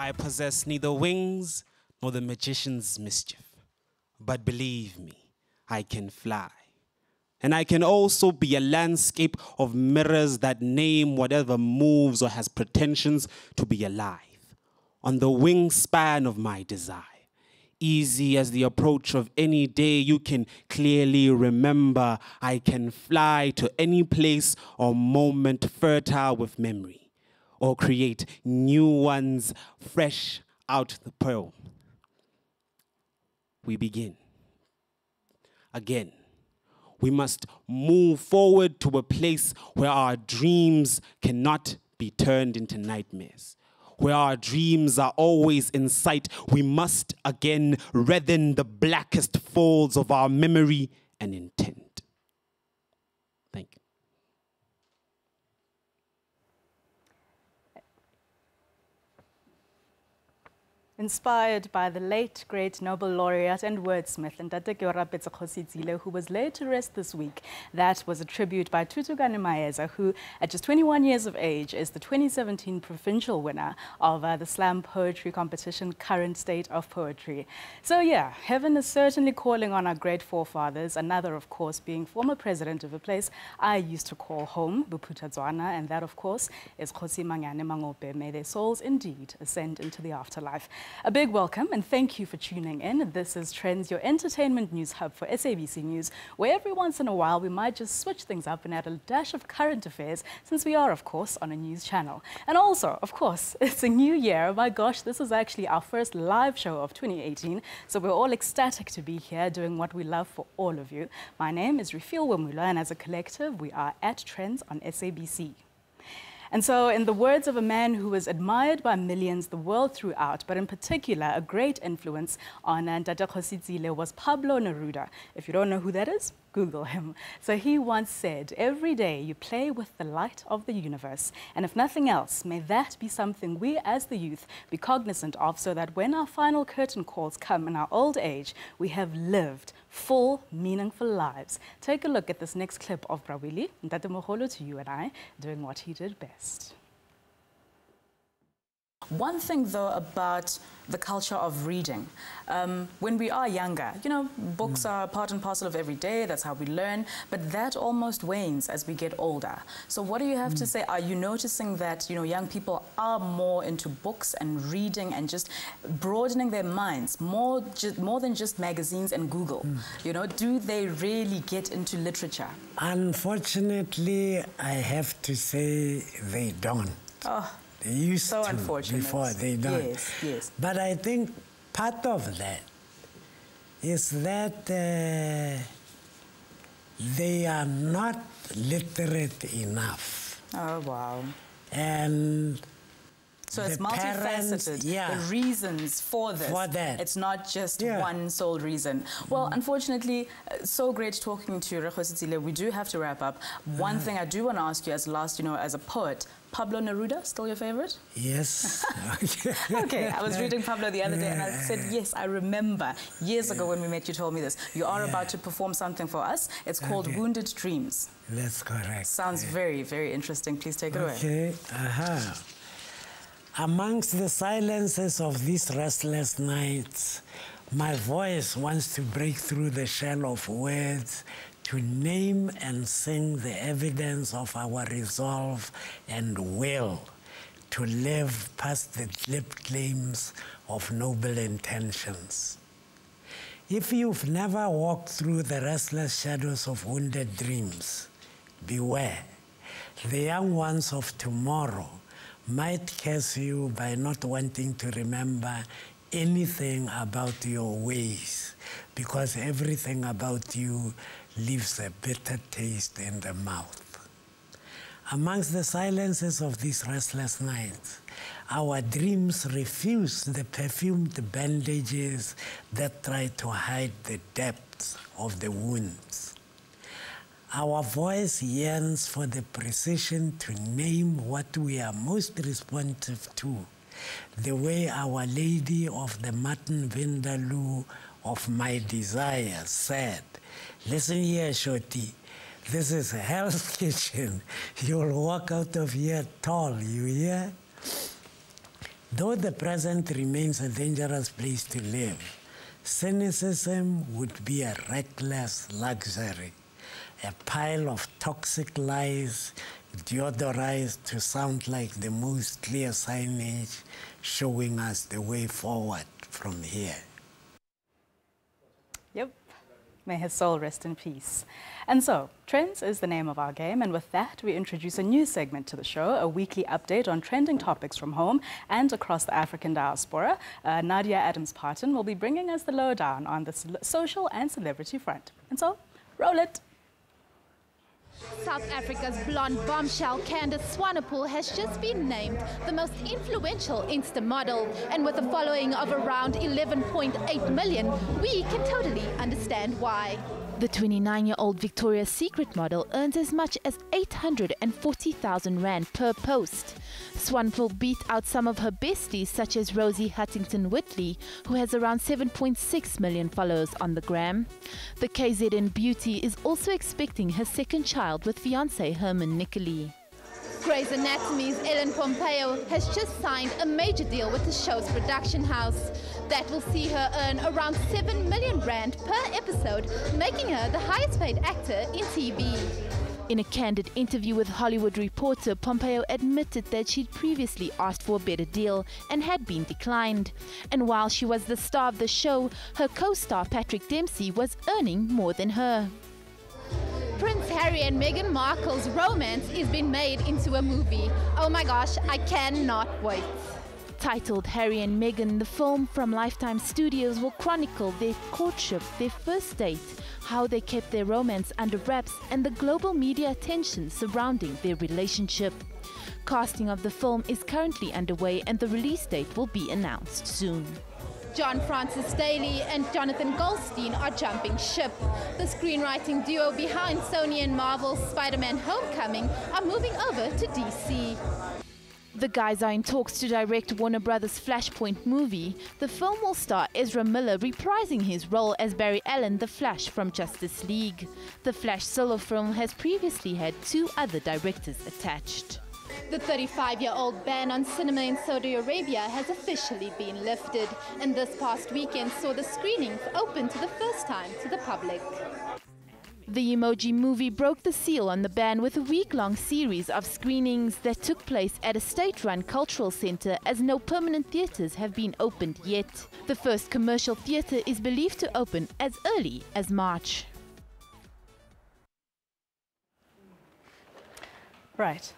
I possess neither wings nor the magician's mischief. But believe me, I can fly. And I can also be a landscape of mirrors that name whatever moves or has pretensions to be alive. On the wingspan of my desire, easy as the approach of any day, you can clearly remember I can fly to any place or moment fertile with memory, or create new ones fresh out the pearl. We begin. Again, we must move forward to a place where our dreams cannot be turned into nightmares. Where our dreams are always in sight, we must again redden the blackest folds of our memory and intent. Thank you. Inspired by the late, great Nobel laureate and wordsmith Ntate Zile, who was laid to rest this week. That was a tribute by Tutugane Maeza, who, at just 21 years of age, is the 2017 provincial winner of the slam poetry competition, Current State of Poetry. So yeah, heaven is certainly calling on our great forefathers, another, of course, being former president of a place I used to call home, Buputatswana, and that, of course, is Kgosi Mangane Mangope. May their souls indeed ascend into the afterlife. A big welcome and thank you for tuning in. This is Trends, your entertainment news hub for SABC News, where every once in a while we might just switch things up and add a dash of current affairs, since we are, of course, on a news channel. And also, of course, it's a new year. My gosh, this is actually our first live show of 2018, so we're all ecstatic to be here doing what we love for all of you. My name is Rifil Wemula, and as a collective, we are at Trends on SABC. And so, in the words of a man who was admired by millions the world throughout, but in particular, a great influence on Ntate Kgosi was Pablo Neruda. If you don't know who that is, Google him. So he once said, "Every day you play with the light of the universe. And if nothing else, may that be something we as the youth be cognizant of, so that when our final curtain calls come in our old age, we have lived full, meaningful lives." Take a look at this next clip of Brawili, Ntate Mogolo, to you and I, doing what he did best. One thing, though, about the culture of reading. When we are younger, you know, books are part and parcel of every day. That's how we learn. But that almost wanes as we get older. So what do you have to say? Are you noticing that, you know, young people are more into books and reading and just broadening their minds, more than just magazines and Google? You know, do they really get into literature? Unfortunately, I have to say they don't. Oh. They used so to unfortunate. Before, they don't. Yes, yes. But I think part of that is that they are not literate enough. Oh, wow. And so it's multifaceted, yeah, the reasons for this. For that. It's not just one sole reason. Well, unfortunately, so great talking to you, Kgosi. We do have to wrap up. One thing I do want to ask you as last, you know, as a poet, Pablo Neruda, still your favorite? Yes. Okay, I was reading Pablo the other day and I said, yes, I remember. Years ago when we met, you told me this. You are about to perform something for us. It's called Wounded Dreams. That's correct. Sounds very, very interesting. Please take it away. Okay. Amongst the silences of these restless nights, my voice wants to break through the shell of words to name and sing the evidence of our resolve and will to live past the glib claims of noble intentions. If you've never walked through the restless shadows of wounded dreams, beware. The young ones of tomorrow might curse you by not wanting to remember anything about your ways, because everything about you leaves a bitter taste in the mouth. Amongst the silences of these restless nights, our dreams refuse the perfumed bandages that try to hide the depths of the wounds. Our voice yearns for the precision to name what we are most responsive to, the way Our Lady of the Martin Vindaloo of my desire said, "Listen here, Shorty, this is Hell's Kitchen. You'll walk out of here tall, you hear? Though the present remains a dangerous place to live, cynicism would be a reckless luxury, a pile of toxic lies deodorized to sound like the most clear signage showing us the way forward from here. Yep. May his soul rest in peace. And so, Trends is the name of our game, and with that, we introduce a new segment to the show, a weekly update on trending topics from home and across the African diaspora. Nadia Adams-Parton will be bringing us the lowdown on the social and celebrity front. And so, roll it. South Africa's blonde bombshell Candice Swanepoel has just been named the most influential Insta model, and with a following of around 11.8 million, we can totally understand why. The 29-year-old Victoria's Secret model earns as much as 840,000 rand per post. Swanepoel beat out some of her besties such as Rosie Huntington-Whiteley, who has around 7.6 million followers on the gram. The KZN beauty is also expecting her second child with fiancé Herman Nicoli. Grey's Anatomy's Ellen Pompeo has just signed a major deal with the show's production house. That will see her earn around 7 million rand per episode, making her the highest paid actor in TV. In a candid interview with Hollywood Reporter, Pompeo admitted that she'd previously asked for a better deal and had been declined. And while she was the star of the show, her co-star Patrick Dempsey was earning more than her. Prince Harry and Meghan Markle's romance is being made into a movie. Oh my gosh, I cannot wait. Titled Harry and Meghan, the film from Lifetime Studios will chronicle their courtship, their first date, how they kept their romance under wraps, and the global media attention surrounding their relationship. Casting of the film is currently underway and the release date will be announced soon. John Francis Daly and Jonathan Goldstein are jumping ship. The screenwriting duo behind Sony and Marvel's Spider-Man Homecoming are moving over to DC. The guys are in talks to direct Warner Brothers' Flashpoint movie. The film will star Ezra Miller reprising his role as Barry Allen, the Flash from Justice League. The Flash solo film has previously had 2 other directors attached. The 35-year-old ban on cinema in Saudi Arabia has officially been lifted, and this past weekend saw the screenings open to the first time to the public. The Emoji Movie broke the seal on the ban with a week-long series of screenings that took place at a state-run cultural centre, as no permanent theatres have been opened yet. The first commercial theatre is believed to open as early as March. Right.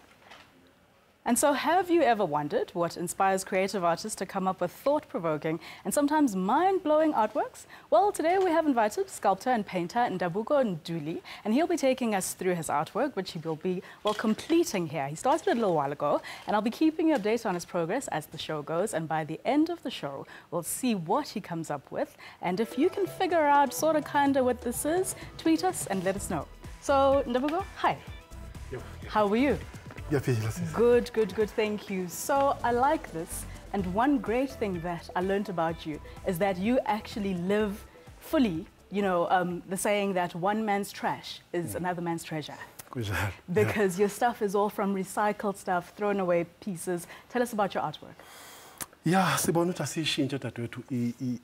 And so, have you ever wondered what inspires creative artists to come up with thought-provoking and sometimes mind-blowing artworks? Well, today we have invited sculptor and painter Ndabuko Nduli, and he'll be taking us through his artwork, which he will be, well, completing here. He started a little while ago, and I'll be keeping you updated on his progress as the show goes, and by the end of the show, we'll see what he comes up with. And if you can figure out sort of kind of what this is, tweet us and let us know. So, Ndabuko, hi. How are you? Good, good, good, thank you. So I like this, and one great thing that I learned about you is that you actually live fully, you know, the saying that one man's trash is another man's treasure. Because your stuff is all from recycled stuff, thrown away pieces. Tell us about your artwork. Yeah, sibona ukuthi asishintshe dadewethu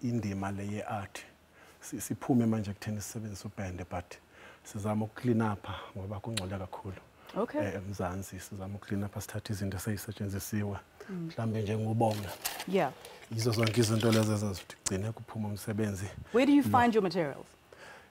indima le ye-art. Siphume manje kutheni sisebenzisa ubhende, but sizama ukuclean up ngoba kungcola kakhulu. Okay. Emzansi sizama ukuclean up, sithatha izinto eseyisetshenzisiwe mhlambe njengobonga. Yeah. Yizo zonke izinto lezo ezazigcine kuphuma umsebenzi. Where do you find your materials?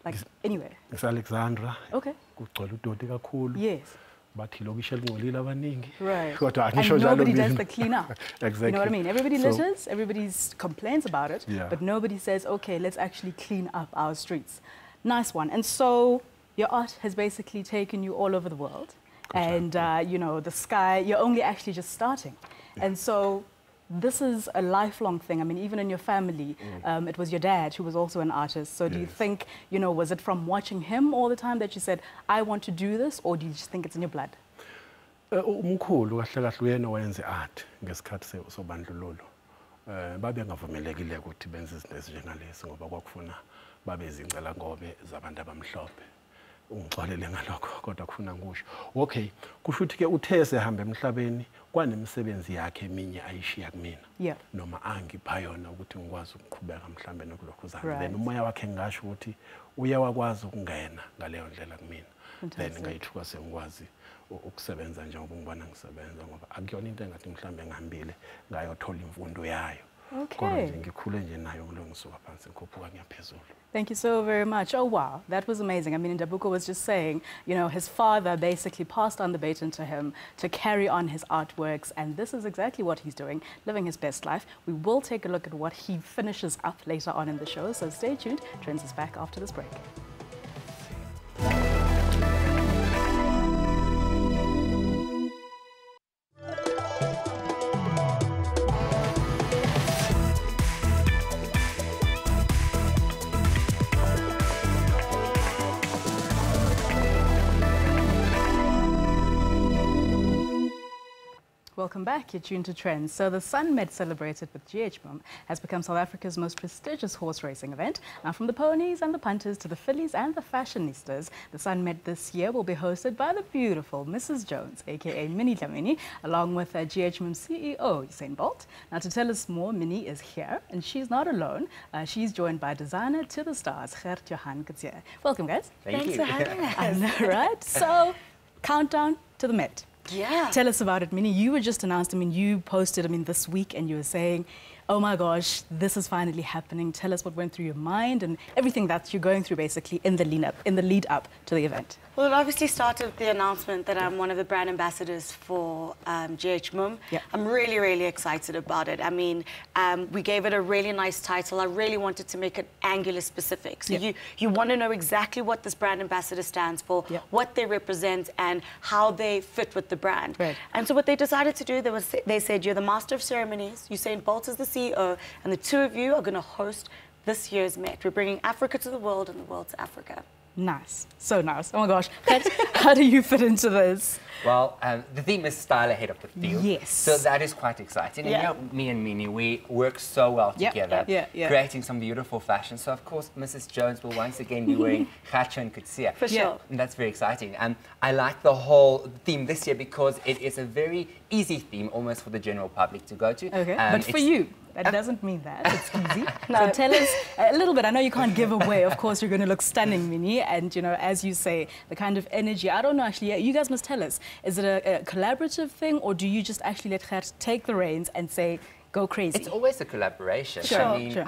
Like anywhere? Alexandra. Okay. Kugcwele udoti kakhulu. Yes. Bathi lokishe lingcolile abaningi. Right. And nobody does the clean up. Exactly. You know what I mean? Everybody litters, everybody complains about it, yeah, but nobody says, okay, let's actually clean up our streets. Nice one. And so your art has basically taken you all over the world. And, you know, the sky, you're only actually just starting. Yeah. And so this is a lifelong thing. I mean, even in your family, it was your dad who was also an artist. So do you think, you know, was it from watching him all the time that you said, I want to do this, or do you just think it's in your blood? Umkhulu kahle kahle uyena owenza art ngesikhathi sobandlululo. Babe ngavumelekile ukuthi benze izinto ezinjengalezi ngoba kwakufuna babe izingcela ngobe zabantu abamhlophe. ungixolele ngalokho kodwa kufuna ngisho. Okay, kusho ukuthi ke uthe sehamba emhlabeni kwanemisebenzi yakhe eminye ayishiya kumina. Yeah. Noma angipha yona ukuthi ngikwazi ukuqhubeka mhlambe nokulokho zami. Then umoya wakhe ngisho ukuthi uyawakwazi ukungena ngaleyo ndlela kumina. Then ngayithuka sengikwazi ukusebenza njengoba ngibona ngisebenza ngoba akuyona into engathi mhlambe ngihambile ngayothola imfundo yayo. Okay. Thank you so very much. Oh, wow. That was amazing. I mean, Ndabuko was just saying, you know, his father basically passed on the baton to him to carry on his artworks. And this is exactly what he's doing, living his best life. We will take a look at what he finishes up later on in the show. So stay tuned. Trends is back after this break. Welcome back. You're tuned to Trends. So the Sun Met celebrated with GHM has become South Africa's most prestigious horse racing event. Now, from the ponies and the punters to the fillies and the fashionistas, the Sun Met this year will be hosted by the beautiful Mrs. Jones, aka Minnie Dlamini, along with GHM CEO Usain Bolt. Now, to tell us more, Minnie is here, and she's not alone. She's joined by designer to the stars, Gert Johan Kutsia. Welcome, guys. Thanks for having us. I know, right? So, countdown to the Met. Yeah. Tell us about it, Minnie. You were just announced, you posted, this week, and you were saying, oh my gosh, this is finally happening. Tell us what went through your mind and everything that you're going through basically in the lead up to the event. Well, it obviously started with the announcement that I'm one of the brand ambassadors for GHM. Yeah. I'm really, really excited about it. I mean, we gave it a really nice title. I really wanted to make it angular specific. So you want to know exactly what this brand ambassador stands for, what they represent, and how they fit with the brand. Right. And so what they decided to do, they said, you're the master of ceremonies, Usain Bolt is the CEO, and the two of you are going to host this year's Met. We're bringing Africa to the world and the world to Africa. Nice. So nice. Oh my gosh. How do you fit into this? Well, the theme is style ahead of the field. Yes. So that is quite exciting. And you know, me and Minnie, we work so well together, creating some beautiful fashion. So of course, Mrs. Jones will once again be wearing Khacha and Kutsia. For sure. And that's very exciting. And I like the whole theme this year because it is a very easy theme, almost for the general public to go to. Okay. But for you, that doesn't mean that. It's easy. So tell us a little bit. I know you can't give away. Of course, you're going to look stunning, Minnie. And, you know, as you say, the kind of energy. I don't know, actually. You guys must tell us. Is it a collaborative thing, or do you just actually let Gert take the reins and say, go crazy? It's always a collaboration. Sure, I mean,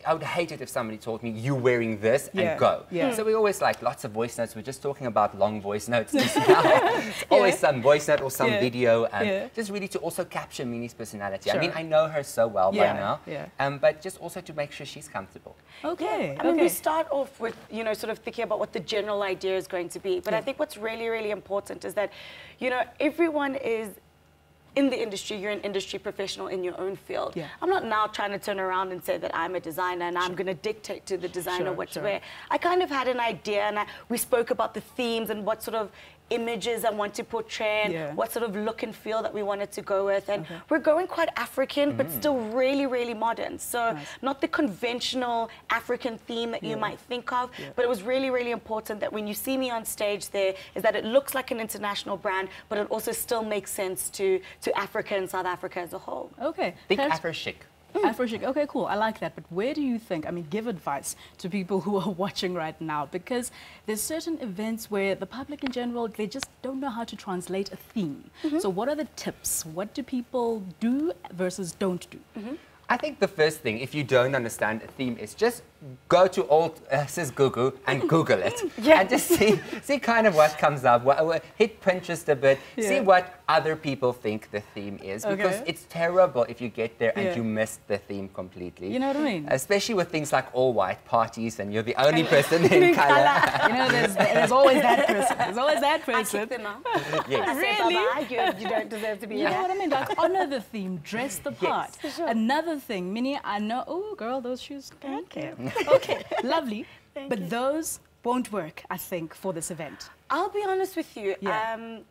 I would hate it if somebody told me, you wearing this and go. Yeah. So we always like lots of voice notes. We're just talking about long voice notes just now. It's always some voice note or some video, and just really to also capture Minnie's personality. I mean, I know her so well by now, but just also to make sure she's comfortable. Okay. I mean, we start off with, you know, sort of thinking about what the general idea is going to be. But I think what's really, really important is that, you know, everyone is in the industry, you're an industry professional in your own field. I'm not now trying to turn around and say that I'm a designer and I'm going to dictate to the designer what to wear. I kind of had an idea, and we spoke about the themes and what sort of images I want to portray and what sort of look and feel that we wanted to go with. And we're going quite African, but still really, really modern. So not the conventional African theme that you might think of, but it was really, really important that when you see me on stage there, is that it looks like an international brand, but it also still makes sense to Africa and South Africa as a whole. Okay. Think Afro-chic. Afro-chic, okay, cool, I like that. But where do you think, give advice to people who are watching right now, because there's certain events where the public in general, they just don't know how to translate a theme. So what are the tips? What do people do versus don't do? I think the first thing, if you don't understand a theme, is just go to old Sis Google and Google it. And just see kind of what comes up. Hit Pinterest a bit, see what other people think the theme is. Because it's terrible if you get there and you miss the theme completely. You know what I mean? Especially with things like all white parties and you're the only person in color. You know, there's always that person. There's always that person. I kick them out. Yes. Really? You don't deserve to be here. You know what I mean? Like, honor the theme, dress the part. Another thing, Minnie, I know, oh girl, those shoes. Thank you. Okay, lovely. But those won't work, I think, for this event. I'll be honest with you.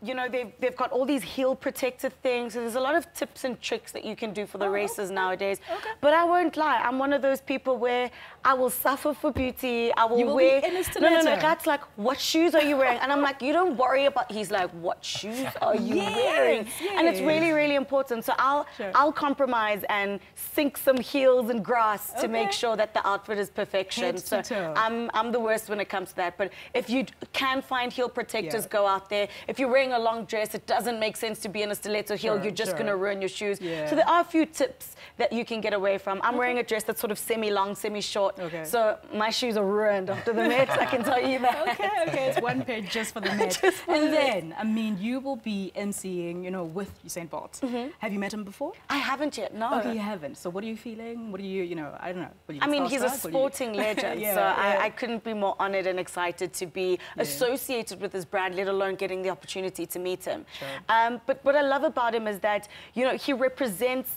You know, they've got all these heel protected things. So there's a lot of tips and tricks that you can do for the races nowadays. But I won't lie. I'm one of those people where I will suffer for beauty. I will wear. No. That's like, what shoes are you wearing? And I'm like, you don't worry about. He's like, what shoes are you wearing? And it's really, really important. So I'll compromise and sink some heels and grass to make sure that the outfit is perfection. So I'm the worst when it comes to that. But if you can find heel protectors, go out there. If you're wearing a long dress, it doesn't make sense to be in a stiletto heel. You're just going to ruin your shoes. So there are a few tips that you can get away from. I'm wearing a dress that's sort of semi-long, semi-short. So my shoes are ruined after the Mets, I can tell you that. Okay, it's one pair just for the Mets. And then, I mean, you will be emceeing, you know, with Usain Bolt. Have you met him before? I haven't yet, no. Okay, you haven't. So what are you feeling? What are you, you know, I don't know. I mean, he's a sporting legend, so I couldn't be more honored and excited to be associated with his brand, let alone getting the opportunity to meet him. But what I love about him is that, you know, he represents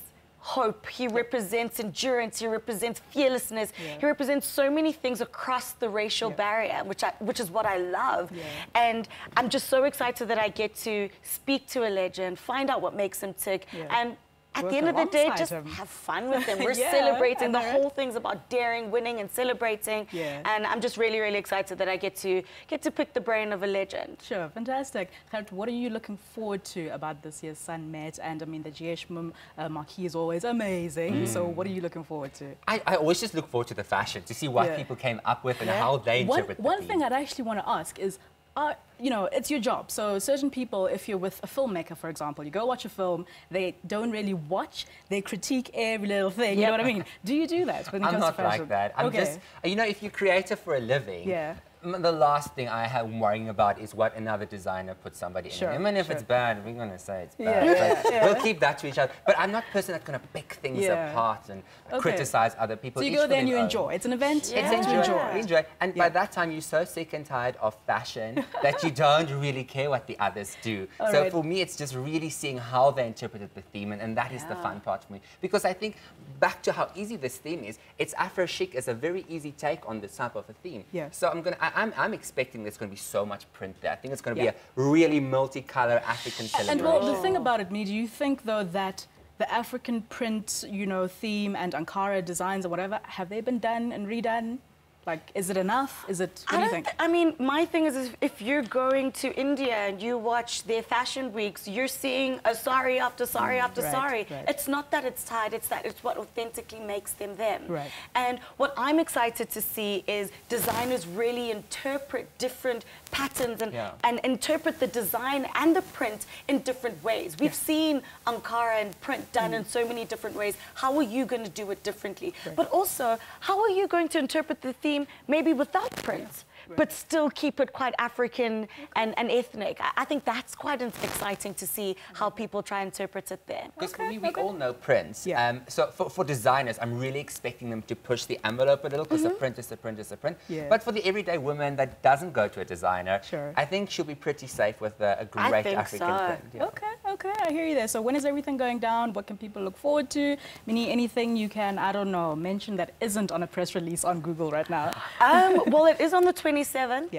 hope, he represents endurance, he represents fearlessness, he represents so many things across the racial barrier, which is what I love. And I'm just so excited that I get to speak to a legend, find out what makes him tick, and at the end of the day, just have fun with them. We're celebrating. The whole thing's about daring, winning, and celebrating. And I'm just really, really excited that I get to pick the brain of a legend. Sure, fantastic. What are you looking forward to about this year's Sun Met? And I mean, the GH marquee is always amazing. So what are you looking forward to? I always just look forward to the fashion, to see what people came up with and how they interpret the One thing I'd actually want to ask is, you know, it's your job. So certain people, if you're with a filmmaker, for example, you go watch a film, they don't really watch, they critique every little thing, you know what I mean? Do you do that when it comes to fashion? I'm not like that. I'm just, you know, if you're creative for a living, the last thing I'm worrying about is what another designer puts somebody in. Even if it's bad, we're going to say it's bad. We'll keep that to each other. But I'm not a person that's going to pick things apart and criticize other people. So you go there and you enjoy. It's an event. It's enjoy. And by that time, you're so sick and tired of fashion that you don't really care what the others do. So for me, it's just really seeing how they interpreted the theme. And that is the fun part for me. Because I think, back to how easy this theme is, it's Afro chic is a very easy take on this type of a theme. So I'm expecting there's going to be so much print there. I think it's going to be a really multicolor African celebration. And well, the thing about it, Mee, do you think though that the African print, you know, theme and Ankara designs or whatever, have they been done and redone? Like, is it enough? Is it, what do you think? I mean, my thing is if you're going to India and you watch their fashion weeks, you're seeing a sari after sari after sari. It's not that it's tied, it's that it's what authentically makes them them. And what I'm excited to see is designers really interpret different patterns and interpret the design and the print in different ways. We've seen Ankara and print done in so many different ways. How are you going to do it differently? But also, how are you going to interpret the theme maybe without print, but still keep it quite African and ethnic? I think that's quite exciting to see how people try and interpret it there. Because for me, we all know prints. So for designers, I'm really expecting them to push the envelope a little, because the print is the print is the print. But for the everyday woman that doesn't go to a designer, I think she'll be pretty safe with a great African print. Okay, I hear you there. So when is everything going down? What can people look forward to? Anything you can, I don't know, mention that isn't on a press release on Google right now? Well, it is on the 27th.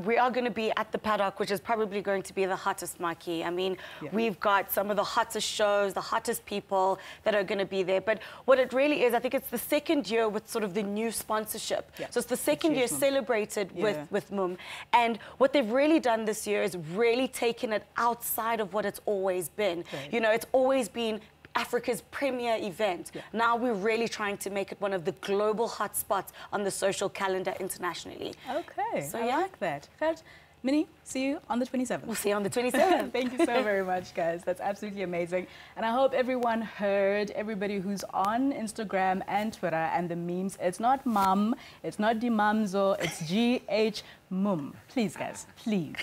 We are going to be at the paddock, which is probably going to be the hottest marquee. I mean, we've got some of the hottest shows, the hottest people that are going to be there. But what it really is, I think it's the second year with sort of the new sponsorship. So it's the second year celebrated with MUM. And what they've really done this year is really taken it outside of what it's always been. You know, it's always been Africa's premier event. Now we're really trying to make it one of the global hotspots on the social calendar internationally. So I like that. Minnie, see you on the 27th. We'll see you on the 27th. Thank you so very much, guys. That's absolutely amazing. And I hope everyone heard, everybody who's on Instagram and Twitter and the memes, it's not mum, it's not Dimamzo, it's GH Mum. Please, guys, please.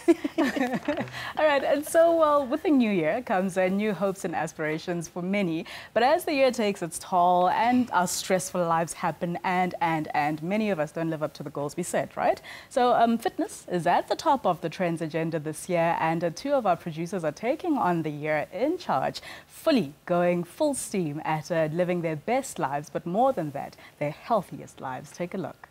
All right, and so, well, with the new year comes new hopes and aspirations for many. But as the year takes its toll and our stressful lives happen and many of us don't live up to the goals we set, right? So fitness is at the top of the TRENDZ agenda this year, and two of our producers are taking on the year in charge, fully going full steam at living their best lives, but more than that, their healthiest lives. Take a look.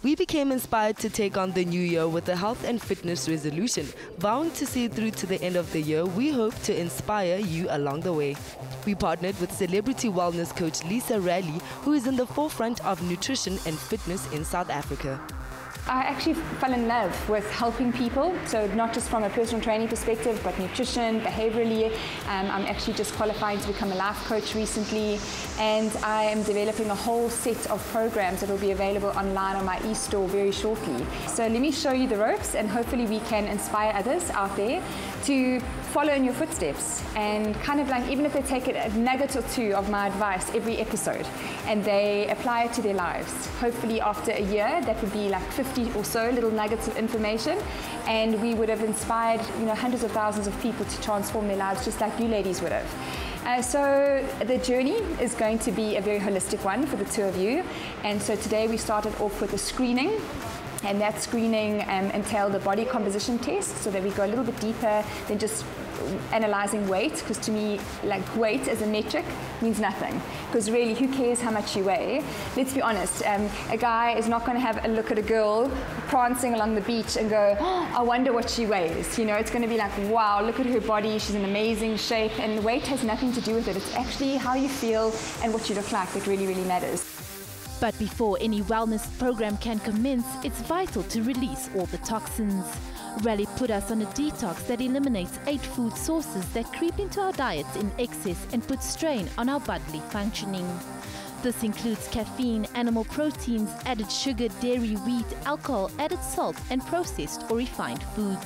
We became inspired to take on the new year with a health and fitness resolution. Vowing to see it through to the end of the year, we hope to inspire you along the way. We partnered with celebrity wellness coach Lisa Raleigh, who is in the forefront of nutrition and fitness in South Africa. I actually fell in love with helping people, so not just from a personal training perspective, but nutrition, behaviorally. I'm actually just qualified to become a life coach recently, and I am developing a whole set of programs that will be available online on my e-store very shortly. So let me show you the ropes, and hopefully we can inspire others out there to follow in your footsteps, and kind of like, even if they take a nugget or two of my advice every episode and they apply it to their lives, hopefully after a year that would be like 50 or so little nuggets of information, and we would have inspired, you know, hundreds of thousands of people to transform their lives just like you ladies would have. So the journey is going to be a very holistic one for the two of you, and so today we started off with a screening. And that screening entailed a body composition test, so that we go a little bit deeper than just analyzing weight, because to me, like, weight as a metric means nothing, because really, who cares how much you weigh? Let's be honest, a guy is not going to have a look at a girl prancing along the beach and go, oh, I wonder what she weighs. You know, it's going to be like, wow, look at her body, she's in amazing shape, and weight has nothing to do with it. It's actually how you feel and what you look like that really, really matters. But before any wellness program can commence, it's vital to release all the toxins. Raleigh put us on a detox that eliminates 8 food sources that creep into our diets in excess and put strain on our bodily functioning. This includes caffeine, animal proteins, added sugar, dairy, wheat, alcohol, added salt, and processed or refined foods.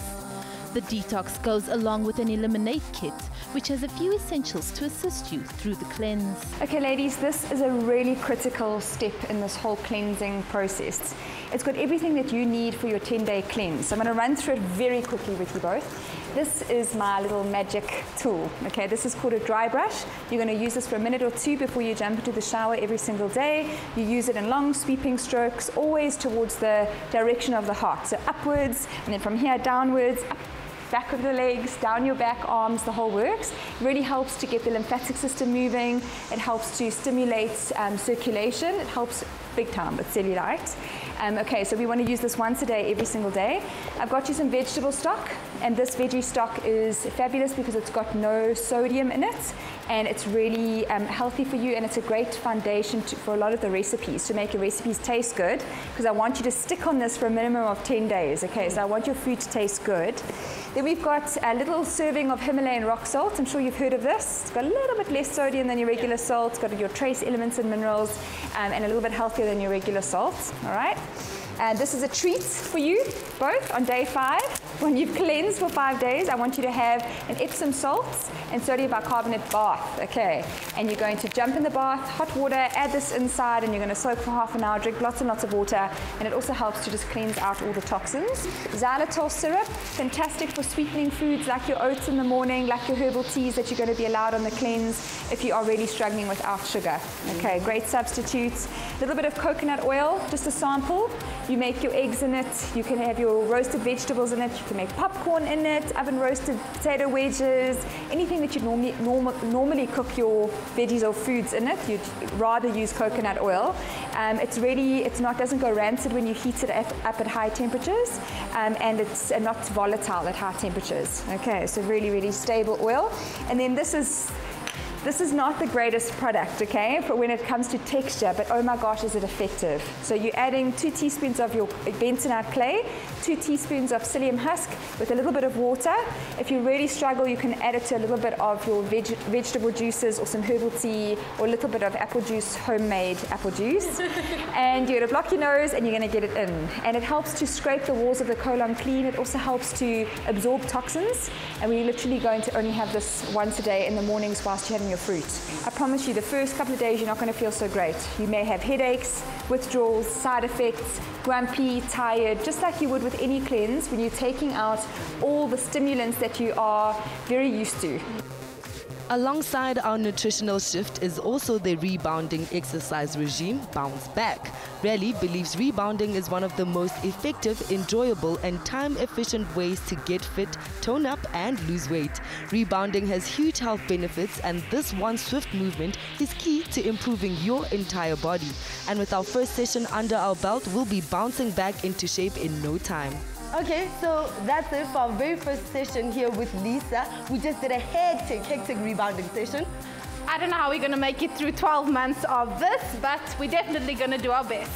The detox goes along with an eliminate kit, which has a few essentials to assist you through the cleanse. Okay ladies, this is a really critical step in this whole cleansing process. It's got everything that you need for your 10-day cleanse. So I'm going to run through it very quickly with you both. This is my little magic tool. Okay, this is called a dry brush. You're going to use this for a minute or two before you jump into the shower every single day. You use it in long sweeping strokes, always towards the direction of the heart. So upwards, and then from here downwards, up, back of the legs, down your back, arms, the whole works. It really helps to get the lymphatic system moving. It helps to stimulate circulation. It helps big time with cellulite. Okay, so we want to use this once a day, every single day. I've got you some vegetable stock, and this veggie stock is fabulous because it's got no sodium in it, and it's really healthy for you, and it's a great foundation for a lot of the recipes, to make your recipes taste good, because I want you to stick on this for a minimum of 10 days, okay? So I want your food to taste good. Then we've got a little serving of Himalayan rock salt. I'm sure you've heard of this. It's got a little bit less sodium than your regular salt. It's got your trace elements and minerals, and a little bit healthier than your regular salt, all right? And this is a treat for you both on day 5. When you've cleansed for 5 days, I want you to have an Epsom salts and sodium bicarbonate bath, okay? And you're going to jump in the bath, hot water, add this inside, and you're going to soak for half an hour, drink lots and lots of water, and it also helps to just cleanse out all the toxins. Xylitol syrup, fantastic for sweetening foods like your oats in the morning, like your herbal teas that you're going to be allowed on the cleanse if you are really struggling without sugar. Okay, great substitutes. A little bit of coconut oil, just a sample. You make your eggs in it, you can have your roasted vegetables in it, you can make popcorn in it, oven roasted potato wedges, anything that you normally cook your veggies or foods in it, you'd rather use coconut oil. Doesn't go rancid when you heat it up at high temperatures, and it's not volatile at high temperatures. Okay, so really, really stable oil. And then this is not the greatest product, okay, for when it comes to texture, but oh my gosh, is it effective. So you're adding 2 teaspoons of your bentonite clay, 2 teaspoons of psyllium husk with a little bit of water. If you really struggle, you can add it to a little bit of your vegetable juices or some herbal tea or a little bit of apple juice, homemade apple juice. And you're going to block your nose and you're going to get it in. And it helps to scrape the walls of the colon clean. It also helps to absorb toxins. And we're literally going to only have this once a day in the mornings whilst you're having your fruit. I promise you, the first couple of days you're not going to feel so great. You may have headaches, withdrawals, side effects, grumpy, tired, just like you would with any cleanse when you're taking out all the stimulants that you are very used to. Alongside our nutritional shift is also the rebounding exercise regime, Bounce Back. Rally believes rebounding is one of the most effective, enjoyable and time-efficient ways to get fit, tone up and lose weight. Rebounding has huge health benefits, and this one swift movement is key to improving your entire body. And with our first session under our belt, we'll be bouncing back into shape in no time. Okay, so that's it for our very first session here with Lisa. We just did a hectic rebounding session. I don't know how we're going to make it through 12 months of this, but we're definitely going to do our best.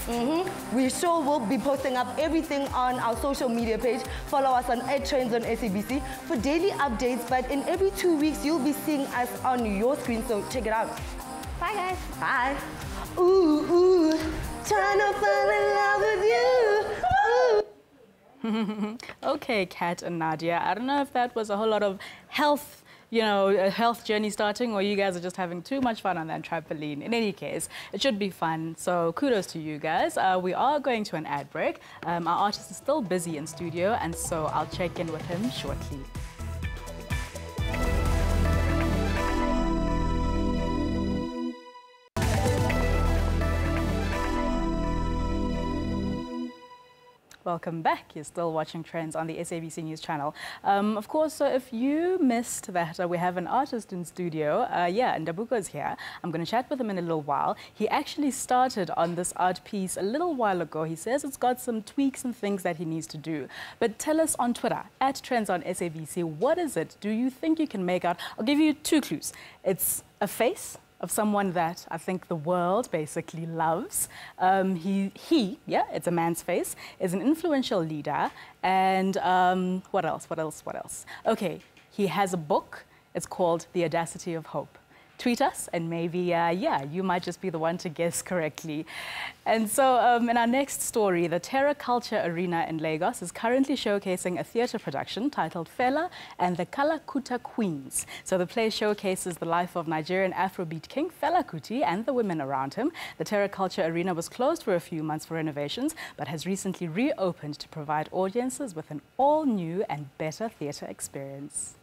We sure will be posting up everything on our social media page. Follow us on @TRENDZ on SABC for daily updates, but in every 2 weeks, you'll be seeing us on your screen, so check it out. Bye, guys. Bye. Ooh, trying to fall in love with you. Ooh. Okay, Kat and Nadia, I don't know if that was a whole lot of health, a health journey starting, or you guys are just having too much fun on that trampoline. In any case, it should be fun, so kudos to you guys. We are going to an ad break. Our artist is still busy in studio, and so I'll check in with him shortly. Welcome back. You're still watching Trends on the SABC News channel. Of course, so if you missed that, we have an artist in studio. Ndabuko's here. I'm going to chat with him in a little while. He actually started on this art piece a little while ago. He says it's got some tweaks and things that he needs to do. But tell us on Twitter, @Trends on SABC, what is it? Do you think you can make out? I'll give you 2 clues. It's a face of someone that I think the world basically loves. It's a man's face, is an influential leader, and what else? Okay, he has a book. It's called The Audacity of Hope. Tweet us, and maybe, you might just be the one to guess correctly. And so in our next story, the Terra Culture Arena in Lagos is currently showcasing a theatre production titled Fela and the Kalakuta Queens. So the play showcases the life of Nigerian Afrobeat king Fela Kuti and the women around him. The Terra Culture Arena was closed for a few months for renovations, but has recently reopened to provide audiences with an all-new and better theatre experience.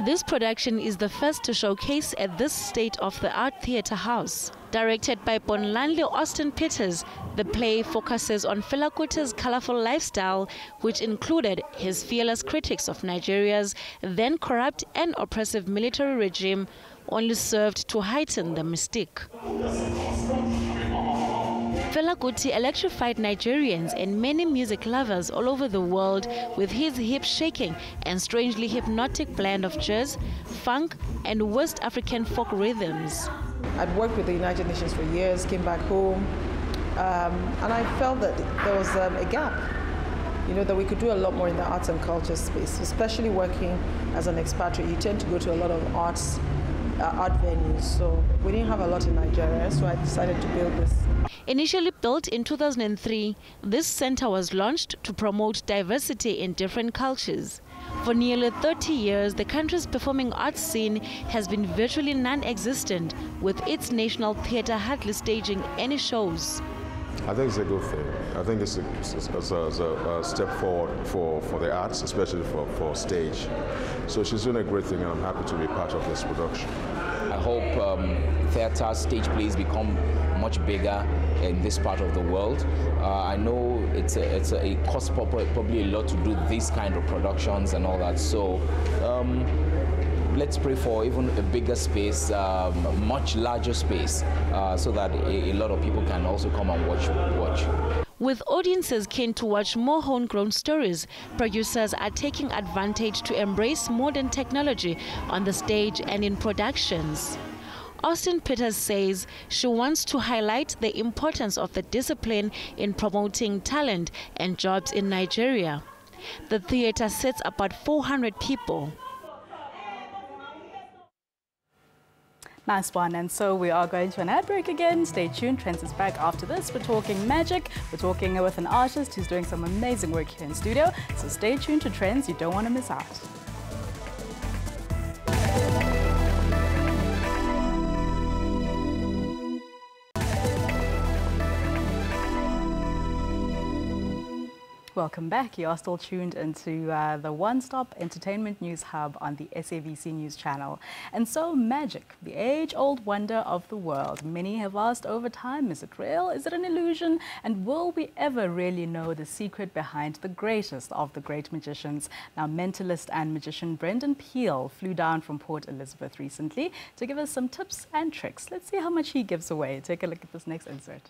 This production is the first to showcase at this state-of-the-art theatre house. Directed by Bonlanle Austin Peters, the play focuses on Fela Kuti's colorful lifestyle, which included his fearless critiques of Nigeria's then corrupt and oppressive military regime, only served to heighten the mystique. Fela Kuti electrified Nigerians and many music lovers all over the world with his hip-shaking and strangely hypnotic blend of jazz, funk, and West African folk rhythms. I'd worked with the United Nations for years, came back home, and I felt that there was a gap, that we could do a lot more in the arts and culture space, especially working as an expatriate. You tend to go to a lot of art venues, so we didn't have a lot in Nigeria, so I decided to build this. Initially built in 2003, this center was launched to promote diversity in different cultures. For nearly 30 years, the country's performing arts scene has been virtually non-existent, with its national theater hardly staging any shows. I think it's a good thing. I think it's a step forward for the arts, especially for stage. So she's doing a great thing, and I'm happy to be part of this production. I hope theatre stage plays become much bigger in this part of the world. I know it costs probably a lot to do these kind of productions and all that. So let's pray for even a bigger space, much larger space, so that a lot of people can also come and watch. With audiences keen to watch more homegrown stories, producers are taking advantage to embrace modern technology on the stage and in productions. Austin Peters says she wants to highlight the importance of the discipline in promoting talent and jobs in Nigeria. The theater sits about 400 people. Nice one. And so we are going to an ad break again. Stay tuned. Trends is back after this. We're talking magic. We're talking with an artist who's doing some amazing work here in studio. So stay tuned to Trends. You don't want to miss out. Welcome back. You are still tuned into the one-stop entertainment news hub on the SABC News Channel. And so magic, the age-old wonder of the world. Many have asked over time, is it real? Is it an illusion? And will we ever really know the secret behind the greatest of the great magicians? Now, mentalist and magician Brendan Peel flew down from Port Elizabeth recently to give us some tips and tricks. Let's see how much he gives away. Take a look at this next insert.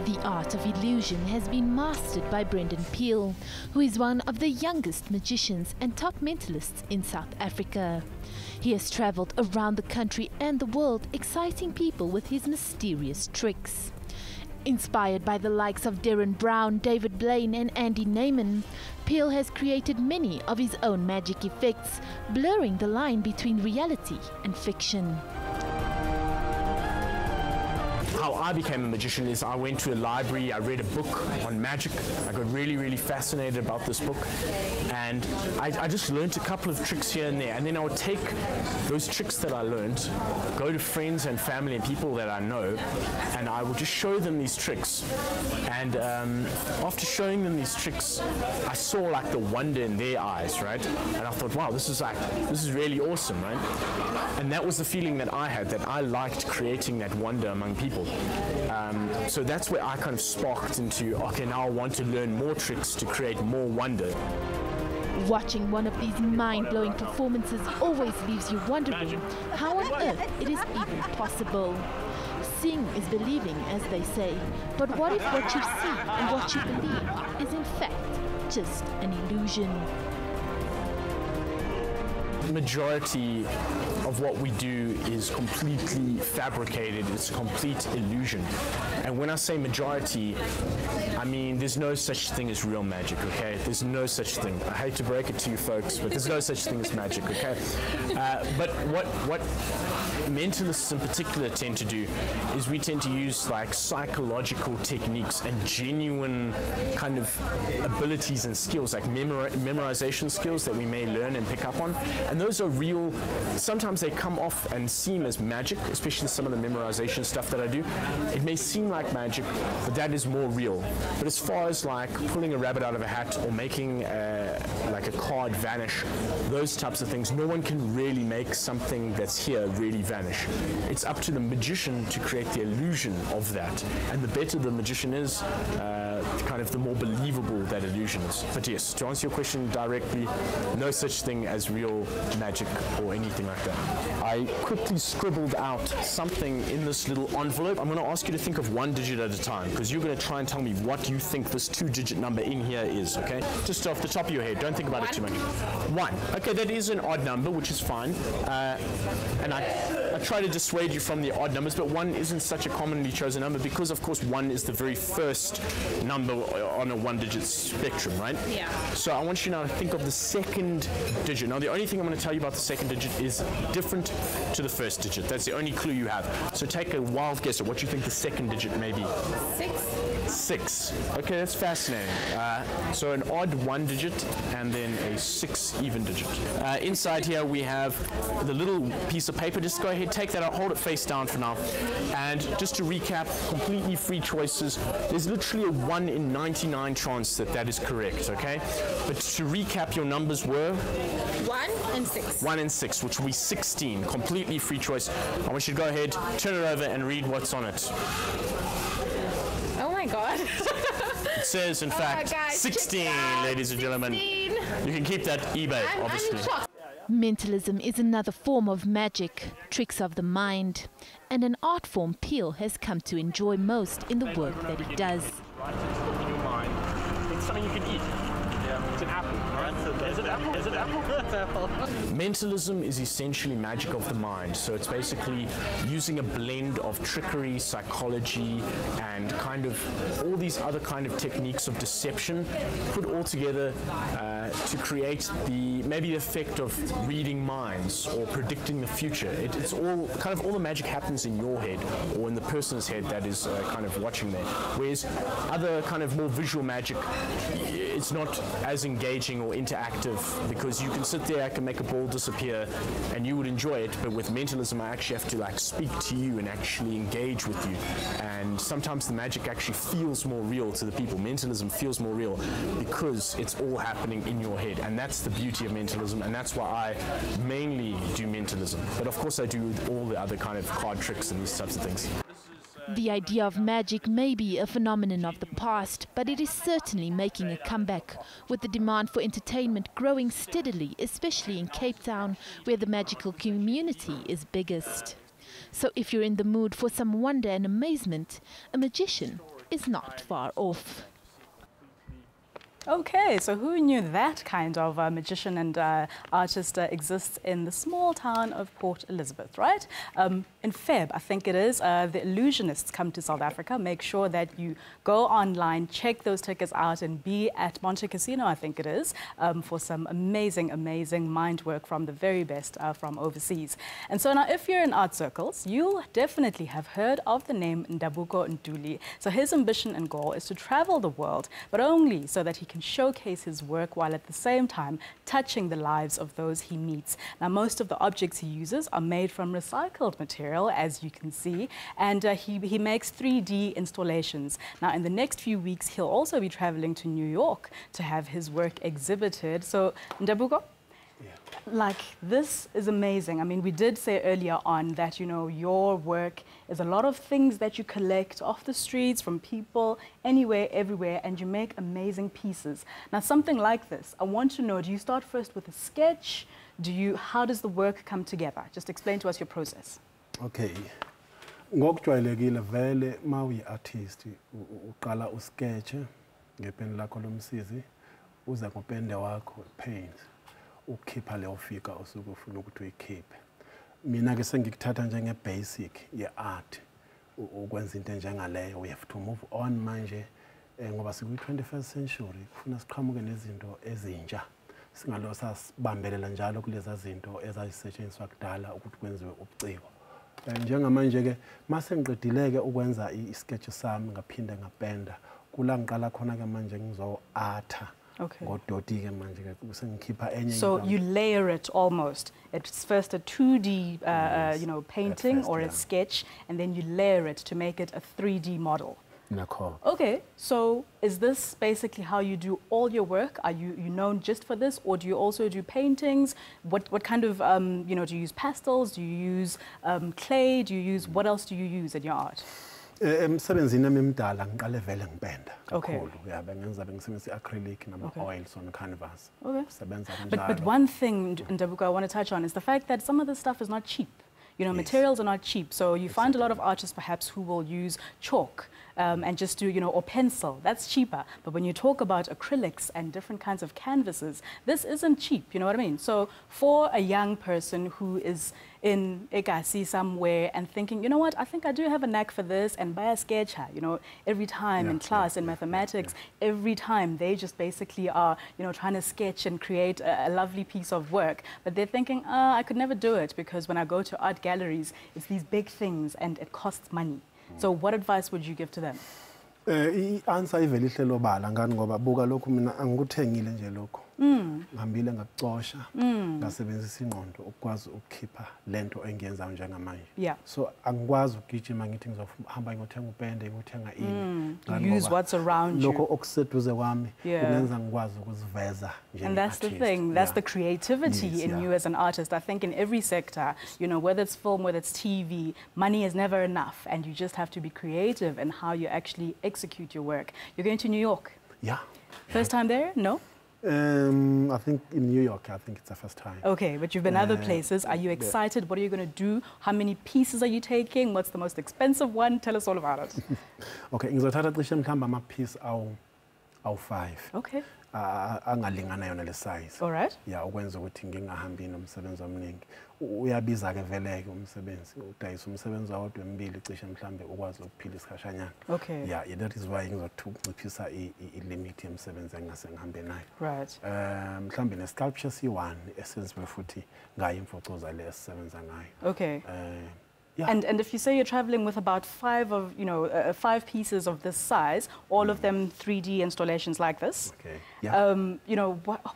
The art of illusion has been mastered by Brendan Peel, who is one of the youngest magicians and top mentalists in South Africa. He has travelled around the country and the world, exciting people with his mysterious tricks. Inspired by the likes of Darren Brown, David Blaine and Andy Neyman, Peel has created many of his own magic effects, blurring the line between reality and fiction. How I became a magician is I went to a library, I read a book on magic. I got really, really fascinated about this book. And I just learned a couple of tricks here and there. And then I would take those tricks that I learned, go to friends and family and people that I know, and I would just show them these tricks. And after showing them these tricks, I saw like the wonder in their eyes, right? And I thought, wow, this is really awesome, right? And that was the feeling that I had, that I liked creating that wonder among people. So that's where I kind of sparked into, okay, now I want to learn more tricks to create more wonder. Watching one of these mind-blowing performances always leaves you wondering how on earth it is even possible. Seeing is believing, as they say, but what if what you see and what you believe is in fact just an illusion? The majority of what we do is completely fabricated. It's a complete illusion. And when I say majority, I mean there's no such thing as real magic, okay? There's no such thing. I hate to break it to you folks, but there's no such thing as magic, okay? But what mentalists in particular tend to do is we tend to use like psychological techniques and genuine kind of abilities and skills, like memorization skills that we may learn and pick up on. And those are real. Sometimes they come off and seem as magic, especially some of the memorization stuff that I do. It may seem like magic, but that is more real. But as far as like pulling a rabbit out of a hat or making like a card vanish, those types of things, no one can really make something that's here really vanish. It's up to the magician to create the illusion of that. And the better the magician is, kind of the more believable that illusion is. But yes, to answer your question directly, no such thing as real magic or anything like that. I quickly scribbled out something in this little envelope. I'm going to ask you to think of one digit at a time, because you're going to try and tell me what you think this 2-digit number in here is, okay? Just off the top of your head, don't think about it too much. 1. Okay, that is an odd number, which is fine. And I try to dissuade you from the odd numbers, but 1 isn't such a commonly chosen number because, of course, 1 is the very first number on a 1-digit spectrum, right? Yeah. So I want you now to think of the second digit. Now, the only thing I'm going to tell you about the second digit is different to the first digit. That's the only clue you have. So take a wild guess at what you think the second digit may be. 6. Okay, that's fascinating. So an odd 1 digit and then a 6 even digit. Inside here we have the little piece of paper. Just go ahead, take that out, hold it face down for now. And just to recap, completely free choices. There's literally a 1 in 99 chance that that is correct, okay? But to recap, your numbers were? 1 and 6. 1 and 6, which will be 16. Completely free choice. I want you to go ahead, turn it over and read what's on it. Oh my God. It says, in fact, 16, ladies and gentlemen. 16. You can keep that eBay, obviously. Mentalism is another form of magic, tricks of the mind, and an art form Peel has come to enjoy most in the work that he does. In your mind, it's something you can eat. It's an apple, right? Is it apple? Is it apple? It's apple. Mentalism is essentially magic of the mind. So it's basically using a blend of trickery, psychology, and kind of all these other kind of techniques of deception put all together to create maybe the effect of reading minds or predicting the future. It's all kind of all the magic happens in your head or in the person's head that is kind of watching there. Whereas other kind of more visual magic, it's not as engaging or interactive, because you can sit there, I can make a ball disappear and you would enjoy it, but with mentalism I actually have to like speak to you and actually engage with you, and sometimes the magic actually feels more real to the people. Mentalism feels more real because it's all happening in your head, and that's the beauty of mentalism, and that's why I mainly do mentalism, but of course I do all the other kind of card tricks and these types of things. The idea of magic may be a phenomenon of the past, but it is certainly making a comeback, with the demand for entertainment growing steadily, especially in Cape Town, where the magical community is biggest. So if you're in the mood for some wonder and amazement, a magician is not far off. Okay, so who knew that kind of magician and artist exists in the small town of Port Elizabeth, right? In Feb, I think it is, the Illusionists come to South Africa. Make sure that you go online, check those tickets out, and be at Monte Casino, I think it is, for some amazing, amazing mind work from the very best from overseas. And so now, if you're in art circles, you'll definitely have heard of the name Ndabuko Ntuli. So his ambition and goal is to travel the world, but only so that he can showcase his work while at the same time touching the lives of those he meets. Now, most of the objects he uses are made from recycled material, as you can see, and he makes 3D installations. Now, in the next few weeks, he'll also be traveling to New York to have his work exhibited. So, Ndabuko? Like, this is amazing. I mean, we did say earlier on that, you know, your work is a lot of things that you collect off the streets from people, anywhere, everywhere, and you make amazing pieces. Now, something like this, I want to know, do you start first with a sketch? How does the work come together? Just explain to us your process. Okay. Ngokujwayelekile vele mawuyi-artist uqala usketch ngepeni lakho lomsizi uza ngopende wakho paint ukhipha leyo fika osuke ufuna ukuthi uyikhiphe. Mina ke sengikuthatha njenge-basic ye-art ukwenza into enjengaleyo. We have to move on manje ngoba sikwi-21st century kufuna siqhamuke nezinto ezintsha singalo sasibambelela njalo kuleza zinto ezazisetshenziswa kudala ukuthi kwenziwe ubuciko. Njengamanje ke mase ngiqedileke ukwenza i-sketch sami ngaphinde ngapenda kula ngiqala khona ke manje ngizo-artha. Okay. So you layer it almost. It's first a 2D yes, you know, painting first, or a sketch, and then you layer it to make it a 3D model. Okay, so is this basically how you do all your work? Are you known just for this, or do you also do paintings? What kind of you know, do you use pastels? Do you use clay? Do you use, what else do you use in your art? Emsebenzini emdala ngiqale vele ngipenda kakhulu. Yeah, bengenza bengisebenzisa acrylic nama oils on canvas. Okay. But one thing, Ndabuko, I want to touch on is the fact that some of this stuff is not cheap. You know, materials are not cheap. So you find a lot of artists perhaps who will use chalk and just do, you know, or pencil. That's cheaper. But when you talk about acrylics and different kinds of canvases, this isn't cheap. You know what I mean? So for a young person who is in Ekasi somewhere and thinking, you know what, I think I do have a knack for this, and buy a sketch, you know, every time in class in mathematics, every time they just basically are, you know, trying to sketch and create a lovely piece of work. But they're thinking, I could never do it because when I go to art galleries, it's these big things and it costs money. So what advice would you give to them? I-answer ivele ihlelo bala ngani ngoba buka lokhu mina angikuthengile nje lokho. Ngihambile ngakucosha ngasebenzisa ingqondo ukwazi ukukhipha lento engiyenzayo njengamanje. So angikwazi ukugijima ngithi ngizohamba ngiyothenga upende ngiyothenga ini. You use what's around you. Lokho okuseduze kwami kungenza ngikwazi ukuziveza nje. And that's the thing, that's the creativity in you as an artist. I think in every sector, you know, whether it's film, whether it's TV, money is never enough, and you just have to be creative in how you actually execute your work. You're going to New York? Yeah. First time there? No? I think in New York, I think it's the first time. Okay, but you've been other places. Are you excited? What are you going to do? How many pieces are you taking? What's the most expensive one? Tell us all about it. Okay, ngizothatha cishe mhlamba ama-piece awu-5. Okay. Angalingana yona le size. All right. Yeah, ukwenza ukuthi ngingahambi nomsebenzi omningi. Uyabiza ke vele ke umsebenzi. Udayisa umsebenzi wawodwa emibili cishe mhlambe ukwazi ukuphila isikhashanyana. Okay. Yeah, that is why ngizokunciphisa i-limit yemsebenzi engase ngihambe nayo. Right. Mhlambe ne-sculpture C1 esenziwe futhi ngayo imfocoza le esisebenza ngayo. Okay. Yeah. And if you say you're traveling with about 5 pieces of this size, all of them 3D installations like this. Okay. Yeah.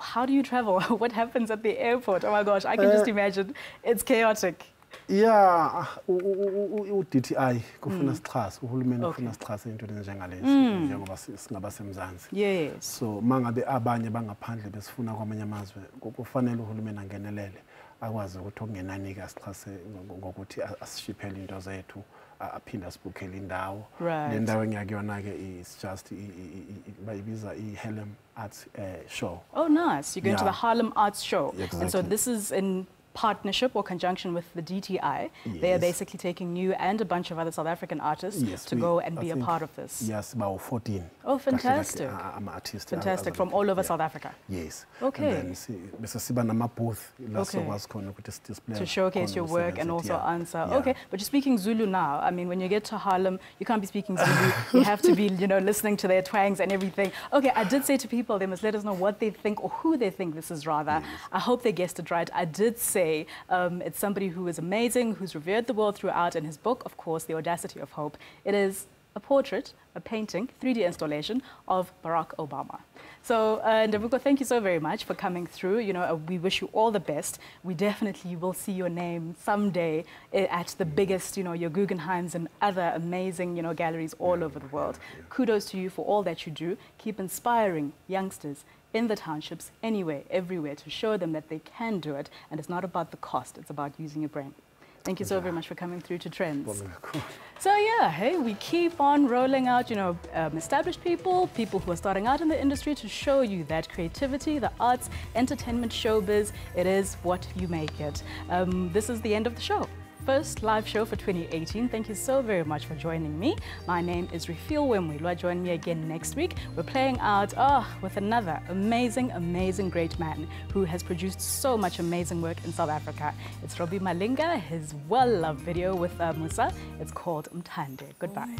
How do you travel? What happens at the airport? Oh my gosh, I can just imagine. It's chaotic. Yeah, DTI kufuna sixhasa, uhulumeni ufuna sixhasa into enjengalezi njengoba singabasemzansi. Yes. So mangabe abanye bangaphandle besifuna kwamanye amazwe, kufanele uhulumeni angenelele akwazi ukuthi okungenani ke sixhase ngokuthi asishiphele into zethu aphinda sibukhele indawo. Le ndawo engiyakuyona ke is just bayibiza iHarlem Arts Show. Oh nice, you're going to the Harlem Arts Show. Exactly. And so this is in partnership or conjunction with the DTI. Yes. They are basically taking you and a bunch of other South African artists to go and be a part of this. Yes, about 14. Oh, fantastic. I'm an artist. Fantastic, from all over South Africa. Yes. Okay. And then booth to showcase your work and also answer. Okay, but you're speaking Zulu now. I mean, when you get to Harlem, you can't be speaking Zulu. You have to be, listening to their twangs and everything. Okay, I did say to people, they must let us know what they think or who they think this is rather. Yes. I hope they guessed it right. I did say it's somebody who is amazing, who's revered the world throughout, and his book, of course, The Audacity of Hope. It is a portrait, a painting, 3D installation of Barack Obama. So, Ndabuko, thank you so very much for coming through. We wish you all the best. We definitely will see your name someday at the biggest, your Guggenheims and other amazing, galleries all over the world. Kudos to you for all that you do. Keep inspiring youngsters in the townships, anywhere, everywhere, to show them that they can do it. And it's not about the cost, it's about using your brain. Thank you so very much for coming through to Trends. So yeah, hey, we keep on rolling out, established people who are starting out in the industry to show you that creativity, the arts, entertainment, showbiz, it is what you make it. This is the end of the show. First live show for 2018. Thank you so very much for joining me. My name is Refil Wemwilwa. Join me again next week. We're playing out with another amazing, amazing great man who has produced so much amazing work in South Africa. It's Robbie Malinga, his well-loved video with Musa. It's called Mthande. Goodbye.